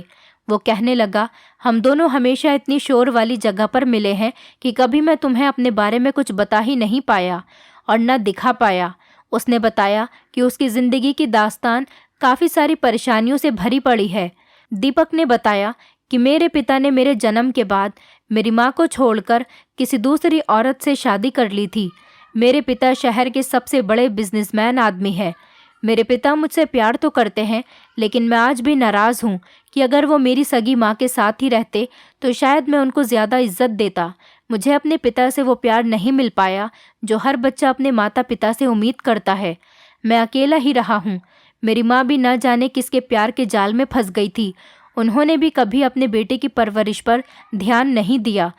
वो कहने लगा, हम दोनों हमेशा इतनी शोर वाली जगह पर मिले हैं कि कभी मैं तुम्हें अपने बारे में कुछ बता ही नहीं पाया और न दिखा पाया। उसने बताया कि उसकी ज़िंदगी की दास्तान काफ़ी सारी परेशानियों से भरी पड़ी है। दीपक ने बताया कि मेरे पिता ने मेरे जन्म के बाद मेरी माँ को छोड़कर किसी दूसरी औरत से शादी कर ली थी। मेरे पिता शहर के सबसे बड़े बिजनेसमैन आदमी है। मेरे पिता मुझसे प्यार तो करते हैं, लेकिन मैं आज भी नाराज़ हूँ कि अगर वो मेरी सगी माँ के साथ ही रहते तो शायद मैं उनको ज़्यादा इज्जत देता। मुझे अपने पिता से वो प्यार नहीं मिल पाया जो हर बच्चा अपने माता पिता से उम्मीद करता है। मैं अकेला ही रहा हूँ। मेरी माँ भी न जाने किसके प्यार के जाल में फंस गई थी। उन्होंने भी कभी अपने बेटे की परवरिश पर ध्यान नहीं दिया।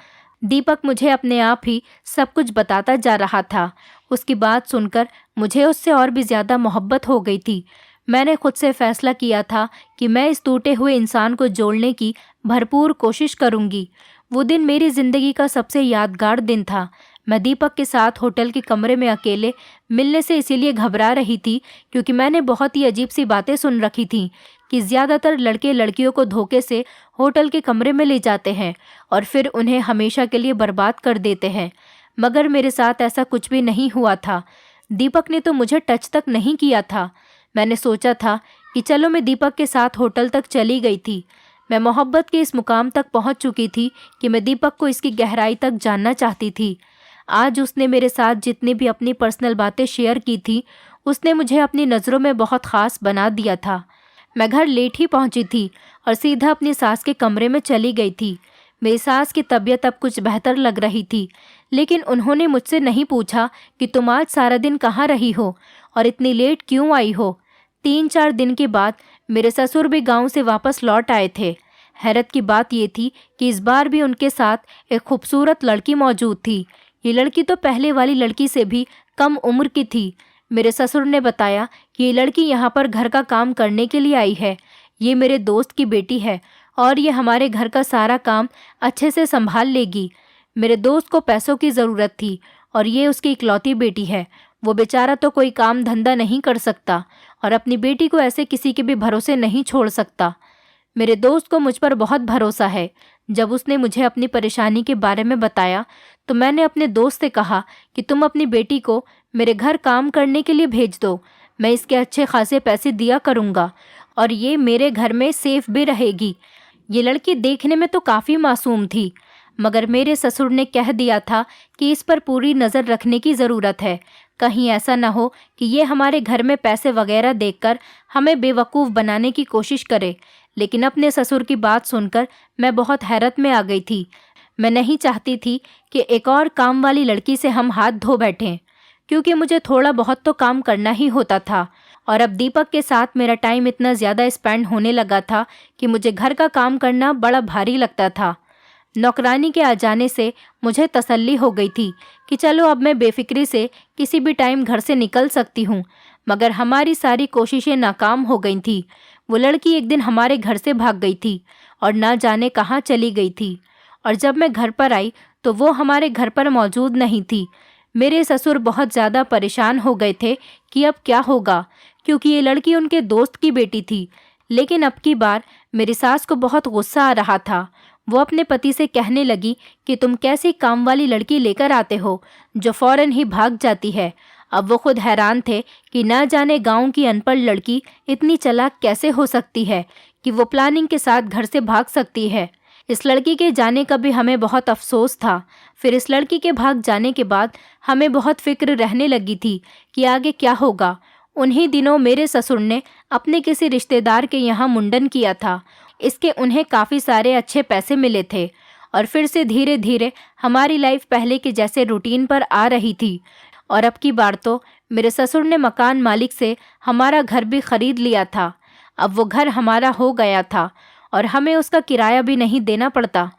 दीपक मुझे अपने आप ही सब कुछ बताता जा रहा था। उसकी बात सुनकर मुझे उससे और भी ज़्यादा मोहब्बत हो गई थी। मैंने खुद से फैसला किया था कि मैं इस टूटे हुए इंसान को जोड़ने की भरपूर कोशिश करूंगी। वो दिन मेरी ज़िंदगी का सबसे यादगार दिन था। मैं दीपक के साथ होटल के कमरे में अकेले मिलने से इसीलिए घबरा रही थी क्योंकि मैंने बहुत ही अजीब सी बातें सुन रखी थीं कि ज़्यादातर लड़के लड़कियों को धोखे से होटल के कमरे में ले जाते हैं और फिर उन्हें हमेशा के लिए बर्बाद कर देते हैं। मगर मेरे साथ ऐसा कुछ भी नहीं हुआ था। दीपक ने तो मुझे टच तक नहीं किया था। मैंने सोचा था कि चलो, मैं दीपक के साथ होटल तक चली गई थी। मैं मोहब्बत के इस मुकाम तक पहुंच चुकी थी कि मैं दीपक को इसकी गहराई तक जानना चाहती थी। आज उसने मेरे साथ जितनी भी अपनी पर्सनल बातें शेयर की थी, उसने मुझे अपनी नज़रों में बहुत ख़ास बना दिया था। मैं घर लेट ही पहुंची थी और सीधा अपनी सास के कमरे में चली गई थी। मेरी सास की तबीयत अब कुछ बेहतर लग रही थी, लेकिन उन्होंने मुझसे नहीं पूछा कि तुम आज सारा दिन कहाँ रही हो और इतनी लेट क्यों आई हो। 3-4 दिन के बाद मेरे ससुर भी गांव से वापस लौट आए थे। हैरत की बात ये थी कि इस बार भी उनके साथ एक खूबसूरत लड़की मौजूद थी। ये लड़की तो पहले वाली लड़की से भी कम उम्र की थी। मेरे ससुर ने बताया कि ये लड़की यहाँ पर घर का काम करने के लिए आई है। ये मेरे दोस्त की बेटी है और ये हमारे घर का सारा काम अच्छे से संभाल लेगी। मेरे दोस्त को पैसों की ज़रूरत थी और ये उसकी इकलौती बेटी है। वो बेचारा तो कोई काम धंधा नहीं कर सकता और अपनी बेटी को ऐसे किसी के भी भरोसे नहीं छोड़ सकता। मेरे दोस्त को मुझ पर बहुत भरोसा है। जब उसने मुझे अपनी परेशानी के बारे में बताया तो मैंने अपने दोस्त से कहा कि तुम अपनी बेटी को मेरे घर काम करने के लिए भेज दो। मैं इसके अच्छे खासे पैसे दिया करूँगा और ये मेरे घर में सेफ भी रहेगी। ये लड़की देखने में तो काफ़ी मासूम थी। मगर मेरे ससुर ने कह दिया था कि इस पर पूरी नज़र रखने की ज़रूरत है, कहीं ऐसा न हो कि ये हमारे घर में पैसे वगैरह देखकर हमें बेवकूफ़ बनाने की कोशिश करे। लेकिन अपने ससुर की बात सुनकर मैं बहुत हैरत में आ गई थी। मैं नहीं चाहती थी कि एक और काम वाली लड़की से हम हाथ धो बैठें, क्योंकि मुझे थोड़ा बहुत तो काम करना ही होता था। और अब दीपक के साथ मेरा टाइम इतना ज़्यादा स्पेंड होने लगा था कि मुझे घर का काम करना बड़ा भारी लगता था। नौकरानी के आ जाने से मुझे तसल्ली हो गई थी कि चलो अब मैं बेफिक्री से किसी भी टाइम घर से निकल सकती हूँ। मगर हमारी सारी कोशिशें नाकाम हो गई थी। वो लड़की एक दिन हमारे घर से भाग गई थी और ना जाने कहाँ चली गई थी। और जब मैं घर पर आई तो वो हमारे घर पर मौजूद नहीं थी। मेरे ससुर बहुत ज़्यादा परेशान हो गए थे कि अब क्या होगा, क्योंकि ये लड़की उनके दोस्त की बेटी थी। लेकिन अब की बार मेरी सास को बहुत गुस्सा आ रहा था। वो अपने पति से कहने लगी कि तुम कैसी काम वाली लड़की लेकर आते हो जो फौरन ही भाग जाती है। अब वो खुद हैरान थे कि ना जाने गांव की अनपढ़ लड़की इतनी चालाक कैसे हो सकती है कि वो प्लानिंग के साथ घर से भाग सकती है। इस लड़की के जाने का भी हमें बहुत अफसोस था। फिर इस लड़की के भाग जाने के बाद हमें बहुत फिक्र रहने लगी थी कि आगे क्या होगा। उन्हीं दिनों मेरे ससुर ने अपने किसी रिश्तेदार के यहाँ मुंडन किया था। इसके उन्हें काफ़ी सारे अच्छे पैसे मिले थे और फिर से धीरे धीरे हमारी लाइफ पहले के जैसे रूटीन पर आ रही थी। और अब की बार तो मेरे ससुर ने मकान मालिक से हमारा घर भी खरीद लिया था। अब वो घर हमारा हो गया था और हमें उसका किराया भी नहीं देना पड़ता।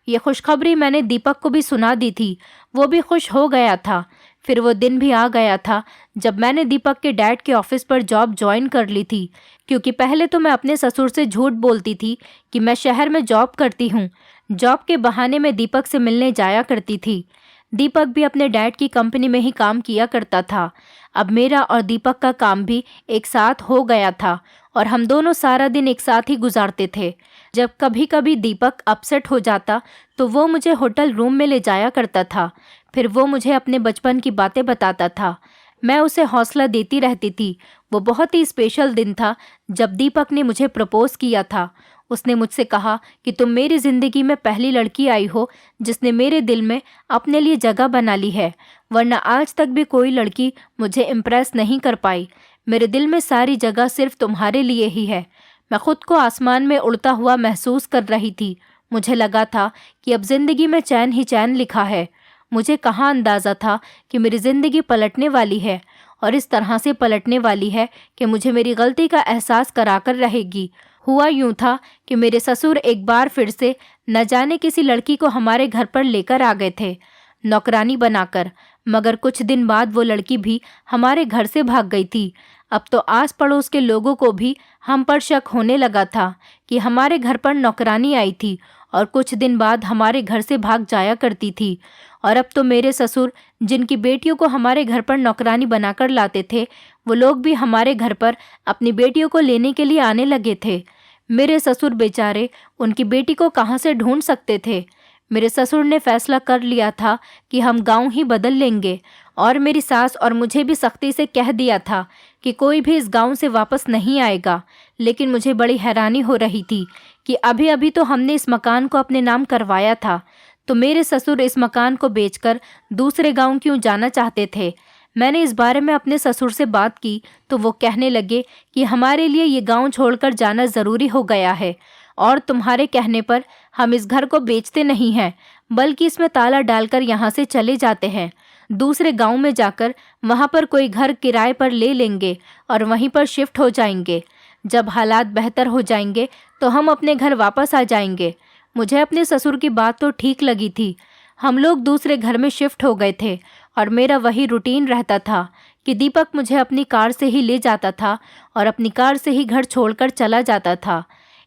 ये खुशखबरी मैंने दीपक को भी सुना दी थी। वो भी खुश हो गया था। फिर वो दिन भी आ गया था जब मैंने दीपक के डैड के ऑफिस पर जॉब ज्वाइन कर ली थी, क्योंकि पहले तो मैं अपने ससुर से झूठ बोलती थी कि मैं शहर में जॉब करती हूँ। जॉब के बहाने मैं दीपक से मिलने जाया करती थी। दीपक भी अपने डैड की कंपनी में ही काम किया करता था। अब मेरा और दीपक का काम भी एक साथ हो गया था और हम दोनों सारा दिन एक साथ ही गुजारते थे। जब कभी कभी दीपक अपसेट हो जाता तो वो मुझे होटल रूम में ले जाया करता था। फिर वो मुझे अपने बचपन की बातें बताता था। मैं उसे हौसला देती रहती थी। वो बहुत ही स्पेशल दिन था जब दीपक ने मुझे प्रपोज किया था। उसने मुझसे कहा कि तुम मेरी ज़िंदगी में पहली लड़की आई हो जिसने मेरे दिल में अपने लिए जगह बना ली है, वरना आज तक भी कोई लड़की मुझे इम्प्रेस नहीं कर पाई। मेरे दिल में सारी जगह सिर्फ तुम्हारे लिए ही है। मैं खुद को आसमान में उड़ता हुआ महसूस कर रही थी। मुझे लगा था कि अब ज़िंदगी में चैन ही चैन लिखा है। मुझे कहाँ अंदाज़ा था कि मेरी ज़िंदगी पलटने वाली है, और इस तरह से पलटने वाली है कि मुझे मेरी गलती का एहसास कराकर रहेगी। हुआ यूं था कि मेरे ससुर एक बार फिर से न जाने किसी लड़की को हमारे घर पर लेकर आ गए थे, नौकरानी बनाकर। मगर कुछ दिन बाद वो लड़की भी हमारे घर से भाग गई थी। अब तो आस पड़ोस के लोगों को भी हम पर शक होने लगा था कि हमारे घर पर नौकरानी आई थी और कुछ दिन बाद हमारे घर से भाग जाया करती थी। और अब तो मेरे ससुर, जिनकी बेटियों को हमारे घर पर नौकरानी बनाकर लाते थे, वो लोग भी हमारे घर पर अपनी बेटियों को लेने के लिए आने लगे थे। मेरे ससुर बेचारे उनकी बेटी को कहाँ से ढूंढ सकते थे। मेरे ससुर ने फैसला कर लिया था कि हम गांव ही बदल लेंगे, और मेरी सास और मुझे भी सख्ती से कह दिया था कि कोई भी इस गांव से वापस नहीं आएगा। लेकिन मुझे बड़ी हैरानी हो रही थी कि अभी अभी तो हमने इस मकान को अपने नाम करवाया था, तो मेरे ससुर इस मकान को बेचकर दूसरे गांव क्यों जाना चाहते थे। मैंने इस बारे में अपने ससुर से बात की तो वो कहने लगे कि हमारे लिए ये गांव छोड़कर जाना ज़रूरी हो गया है, और तुम्हारे कहने पर हम इस घर को बेचते नहीं हैं, बल्कि इसमें ताला डालकर यहाँ से चले जाते हैं। दूसरे गांव में जाकर वहाँ पर कोई घर किराए पर ले लेंगे और वहीं पर शिफ्ट हो जाएंगे। जब हालात बेहतर हो जाएंगे तो हम अपने घर वापस आ जाएंगे। मुझे अपने ससुर की बात तो ठीक लगी थी। हम लोग दूसरे घर में शिफ्ट हो गए थे और मेरा वही रूटीन रहता था कि दीपक मुझे अपनी कार से ही ले जाता था और अपनी कार से ही घर छोड़कर चला जाता था।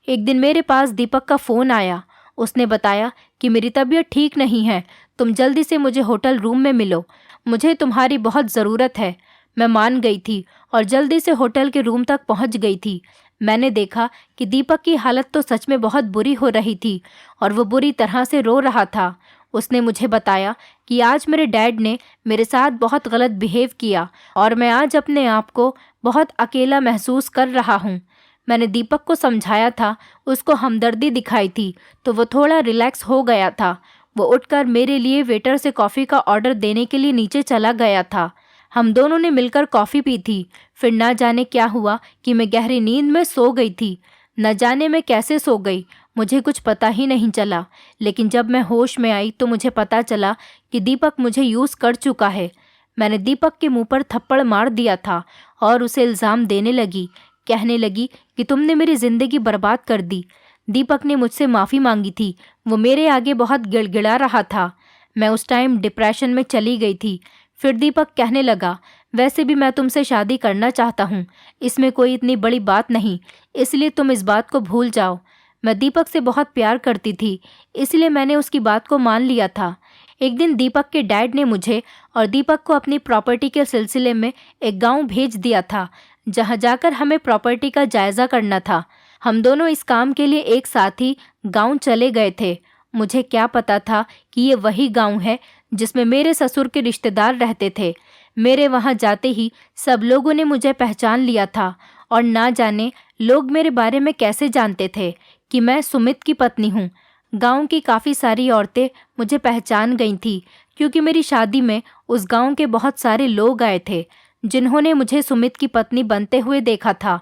एक दिन मेरे पास दीपक का फ़ोन आया। उसने बताया कि मेरी तबीयत ठीक नहीं है, तुम जल्दी से मुझे होटल रूम में मिलो, मुझे तुम्हारी बहुत ज़रूरत है। मैं मान गई थी और जल्दी से होटल के रूम तक पहुंच गई थी। मैंने देखा कि दीपक की हालत तो सच में बहुत बुरी हो रही थी और वो बुरी तरह से रो रहा था। उसने मुझे बताया कि आज मेरे डैड ने मेरे साथ बहुत गलत बिहेव किया और मैं आज अपने आप को बहुत अकेला महसूस कर रहा हूँ। मैंने दीपक को समझाया था, उसको हमदर्दी दिखाई थी, तो वो थोड़ा रिलैक्स हो गया था। वो उठकर मेरे लिए वेटर से कॉफ़ी का ऑर्डर देने के लिए नीचे चला गया था। हम दोनों ने मिलकर कॉफ़ी पी थी। फिर ना जाने क्या हुआ कि मैं गहरी नींद में सो गई थी। न जाने मैं कैसे सो गई, मुझे कुछ पता ही नहीं चला। लेकिन जब मैं होश में आई तो मुझे पता चला कि दीपक मुझे यूज़ कर चुका है। मैंने दीपक के मुंह पर थप्पड़ मार दिया था और उसे इल्ज़ाम देने लगी, कहने लगी कि तुमने मेरी ज़िंदगी बर्बाद कर दी। दीपक ने मुझसे माफ़ी मांगी थी। वो मेरे आगे बहुत गिड़गिड़ा रहा था। मैं उस टाइम डिप्रेशन में चली गई थी। फिर दीपक कहने लगा, वैसे भी मैं तुमसे शादी करना चाहता हूँ, इसमें कोई इतनी बड़ी बात नहीं, इसलिए तुम इस बात को भूल जाओ। मैं दीपक से बहुत प्यार करती थी, इसलिए मैंने उसकी बात को मान लिया था। एक दिन दीपक के डैड ने मुझे और दीपक को अपनी प्रॉपर्टी के सिलसिले में एक गांव भेज दिया था, जहां जाकर हमें प्रॉपर्टी का जायज़ा करना था। हम दोनों इस काम के लिए एक साथ ही गांव चले गए थे। मुझे क्या पता था कि ये वही गांव है जिसमें मेरे ससुर के रिश्तेदार रहते थे। मेरे वहां जाते ही सब लोगों ने मुझे पहचान लिया था और ना जाने लोग मेरे बारे में कैसे जानते थे कि मैं सुमित की पत्नी हूँ। गांव की काफ़ी सारी औरतें मुझे पहचान गई थी, क्योंकि मेरी शादी में उस गांव के बहुत सारे लोग आए थे जिन्होंने मुझे सुमित की पत्नी बनते हुए देखा था।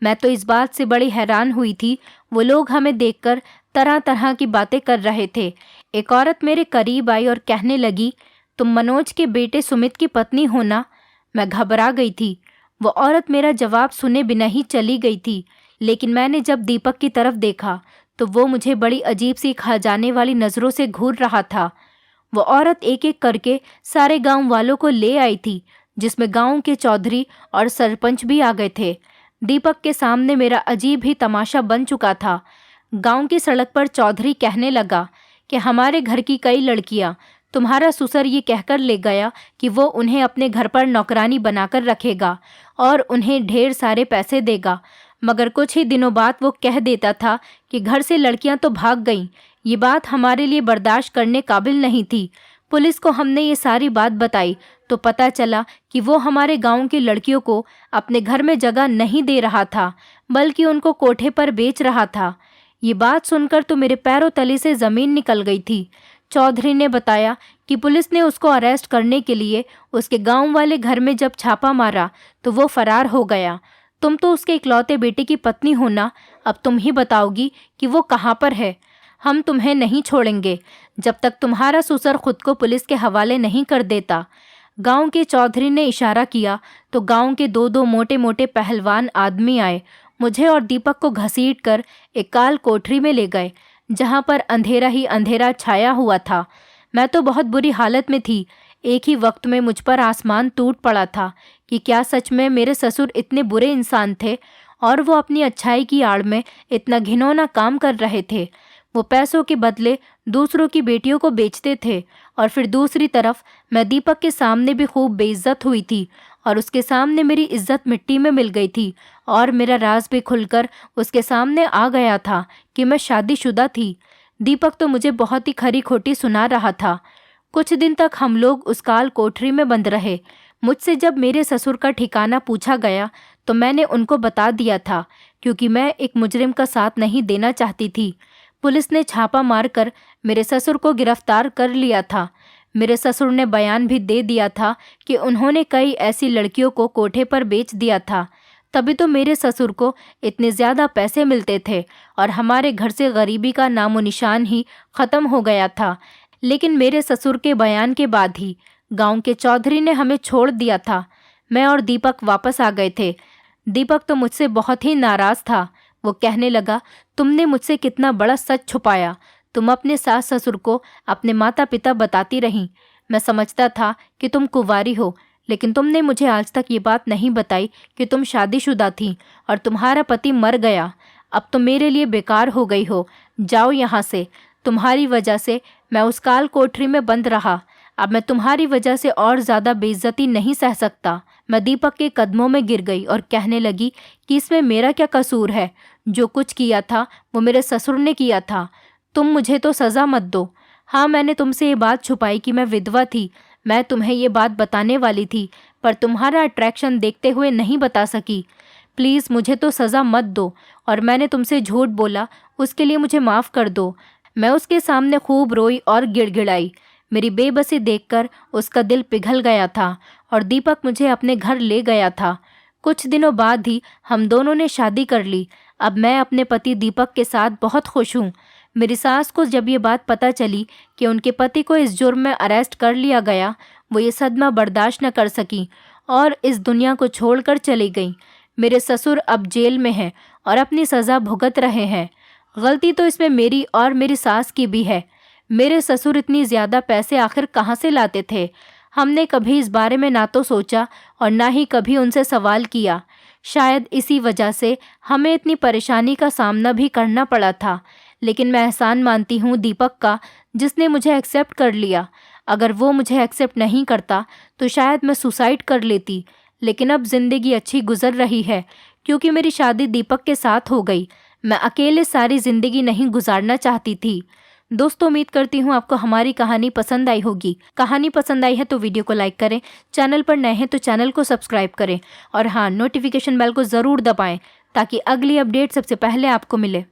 मैं तो इस बात से बड़ी हैरान हुई थी। वो लोग हमें देखकर तरह तरह की बातें कर रहे थे। एक औरत मेरे करीब आई और कहने लगी, तुम मनोज के बेटे सुमित की पत्नी हो ना? मैं घबरा गई थी। वो औरत मेरा जवाब सुने बिना ही चली गई थी। लेकिन मैंने जब दीपक की तरफ देखा तो वो मुझे बड़ी अजीब सी खा जाने वाली नज़रों से घूर रहा था। वो औरत एक एक करके सारे गांव वालों को ले आई थी, जिसमें गांव के चौधरी और सरपंच भी आ गए थे। दीपक के सामने मेरा अजीब ही तमाशा बन चुका था। गांव की सड़क पर चौधरी कहने लगा कि हमारे घर की कई लड़कियां तुम्हारा ससुर ये कहकर ले गया कि वो उन्हें अपने घर पर नौकरानी बनाकर रखेगा और उन्हें ढेर सारे पैसे देगा, मगर कुछ ही दिनों बाद वो कह देता था कि घर से लड़कियां तो भाग गईं। ये बात हमारे लिए बर्दाश्त करने काबिल नहीं थी। पुलिस को हमने ये सारी बात बताई तो पता चला कि वो हमारे गांव की लड़कियों को अपने घर में जगह नहीं दे रहा था, बल्कि उनको कोठे पर बेच रहा था। ये बात सुनकर तो मेरे पैरों तले से ज़मीन निकल गई थी। चौधरी ने बताया कि पुलिस ने उसको अरेस्ट करने के लिए उसके गांव वाले घर में जब छापा मारा तो वो फरार हो गया। तुम तो उसके इकलौते बेटे की पत्नी हो ना, अब तुम ही बताओगी कि वो कहाँ पर है। हम तुम्हें नहीं छोड़ेंगे जब तक तुम्हारा ससुर खुद को पुलिस के हवाले नहीं कर देता। गांव के चौधरी ने इशारा किया तो गांव के दो दो मोटे मोटे पहलवान आदमी आए। मुझे और दीपक को घसीट कर एक काल कोठरी में ले गए, जहां पर अंधेरा ही अंधेरा छाया हुआ था। मैं तो बहुत बुरी हालत में थी। एक ही वक्त में मुझ पर आसमान टूट पड़ा था कि क्या सच में मेरे ससुर इतने बुरे इंसान थे और वो अपनी अच्छाई की आड़ में इतना घिनौना काम कर रहे थे। वो पैसों के बदले दूसरों की बेटियों को बेचते थे और फिर दूसरी तरफ मैं दीपक के सामने भी खूब बेइज्जत हुई थी और उसके सामने मेरी इज्जत मिट्टी में मिल गई थी और मेरा राज भी खुलकर उसके सामने आ गया था कि मैं शादीशुदा थी। दीपक तो मुझे बहुत ही खरी खोटी सुना रहा था। कुछ दिन तक हम लोग उस काल कोठरी में बंद रहे। मुझसे जब मेरे ससुर का ठिकाना पूछा गया तो मैंने उनको बता दिया था, क्योंकि मैं एक मुजरिम का साथ नहीं देना चाहती थी। पुलिस ने छापा मारकर मेरे ससुर को गिरफ्तार कर लिया था। मेरे ससुर ने बयान भी दे दिया था कि उन्होंने कई ऐसी लड़कियों को कोठे पर बेच दिया था। तभी तो मेरे ससुर को इतने ज़्यादा पैसे मिलते थे और हमारे घर से गरीबी का नामो निशान ही ख़त्म हो गया था। लेकिन मेरे ससुर के बयान के बाद ही गांव के चौधरी ने हमें छोड़ दिया था। मैं और दीपक वापस आ गए थे। दीपक तो मुझसे बहुत ही नाराज़ था। वो कहने लगा, तुमने मुझसे कितना बड़ा सच छुपाया। तुम अपने सास ससुर को अपने माता पिता बताती रहीं। मैं समझता था कि तुम कुंवारी हो, लेकिन तुमने मुझे आज तक ये बात नहीं बताई कि तुम शादीशुदा थी और तुम्हारा पति मर गया। अब तो मेरे लिए बेकार हो गई हो। जाओ यहाँ से। तुम्हारी वजह से मैं उस काल कोठरी में बंद रहा। अब मैं तुम्हारी वजह से और ज़्यादा बेइज्जती नहीं सह सकता। मैं दीपक के कदमों में गिर गई और कहने लगी कि इसमें मेरा क्या कसूर है। जो कुछ किया था वो मेरे ससुर ने किया था। तुम मुझे तो सज़ा मत दो। हाँ, मैंने तुमसे ये बात छुपाई कि मैं विधवा थी। मैं तुम्हें ये बात बताने वाली थी, पर तुम्हारा अट्रैक्शन देखते हुए नहीं बता सकी। प्लीज़ मुझे तो सज़ा मत दो, और मैंने तुमसे झूठ बोला उसके लिए मुझे माफ़ कर दो। मैं उसके सामने खूब रोई और गिड़गिड़ाई। मेरी बेबसी देखकर उसका दिल पिघल गया था और दीपक मुझे अपने घर ले गया था। कुछ दिनों बाद ही हम दोनों ने शादी कर ली। अब मैं अपने पति दीपक के साथ बहुत खुश हूँ। मेरी सास को जब ये बात पता चली कि उनके पति को इस जुर्म में अरेस्ट कर लिया गया, वो ये सदमा बर्दाश्त न कर सकी और इस दुनिया को छोड़कर चली गई। मेरे ससुर अब जेल में हैं और अपनी सज़ा भुगत रहे हैं। गलती तो इसमें मेरी और मेरी सास की भी है। मेरे ससुर इतनी ज़्यादा पैसे आखिर कहाँ से लाते थे? हमने कभी इस बारे में ना तो सोचा और ना ही कभी उनसे सवाल किया। शायद इसी वजह से हमें इतनी परेशानी का सामना भी करना पड़ा था। लेकिन मैं एहसान मानती हूँ दीपक का, जिसने मुझे एक्सेप्ट कर लिया। अगर वो मुझे एक्सेप्ट नहीं करता तो शायद मैं सुसाइड कर लेती। लेकिन अब ज़िंदगी अच्छी गुजर रही है क्योंकि मेरी शादी दीपक के साथ हो गई। मैं अकेले सारी ज़िंदगी नहीं गुजारना चाहती थी। दोस्तों, उम्मीद करती हूँ आपको हमारी कहानी पसंद आई होगी। कहानी पसंद आई है तो वीडियो को लाइक करें, चैनल पर नए हैं तो चैनल को सब्सक्राइब करें और हाँ, नोटिफिकेशन बेल को ज़रूर दबाएं ताकि अगली अपडेट सबसे पहले आपको मिले।